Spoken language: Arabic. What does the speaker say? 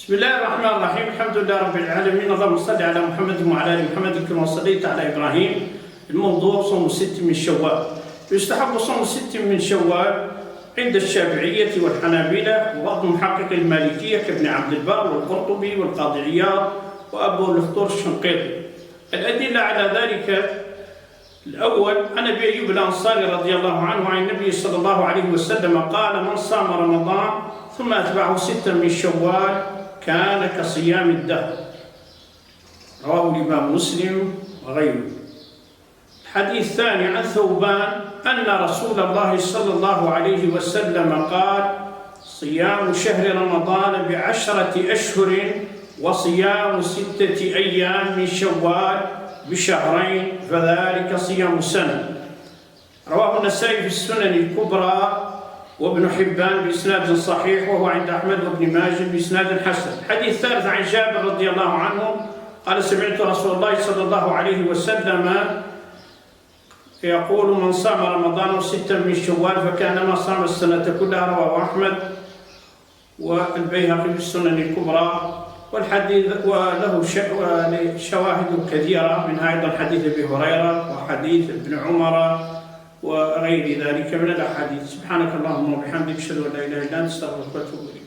بسم الله الرحمن الرحيم. الحمد لله رب العالمين. اللهم صل على محمد وعلى ال محمد كما صليت على ابراهيم. الموضوع صوم 6 من شوال. يستحب صوم 6 من شوال عند الشافعية والحنابلة وبعض محقق المالكية كابن عبد البر والقرطبي والقاضي عياض وأبو الخطور الشنقيطي. الأدلة على ذلك: الأول عن أبي أيوب الأنصاري رضي الله عنه عن النبي صلى الله عليه وسلم قال: من صام رمضان ثم أتبعه 6 من شوال كان كصيام الدهر. رواه الإمام مسلم وغيره. الحديث الثاني عن ثوبان أن رسول الله صلى الله عليه وسلم قال: صيام شهر رمضان ب10 أشهر وصيام 6 أيام من شوال بشهرين فذلك صيام سنة. رواه النسائي في السنن الكبرى وابن حبان بإسناد صحيح، وهو عند أحمد وابن ماجه بإسناد حسن. الحديث الثالث عن جابر رضي الله عنه قال: سمعت رسول الله صلى الله عليه وسلم يقول: من صام رمضان 6 من شوال فكانما صام السنة كلها. رواه أحمد والبيهقي في السنن الكبرى. والحديث وله شواهد كثيرة، منها أيضا حديث أبي هريرة وحديث ابن عمر وغير ذلك من الأحاديث. سبحانك اللهم وبحمدك أشهد أن لا إله إلا أنت أستغفرك وأتوب إليك.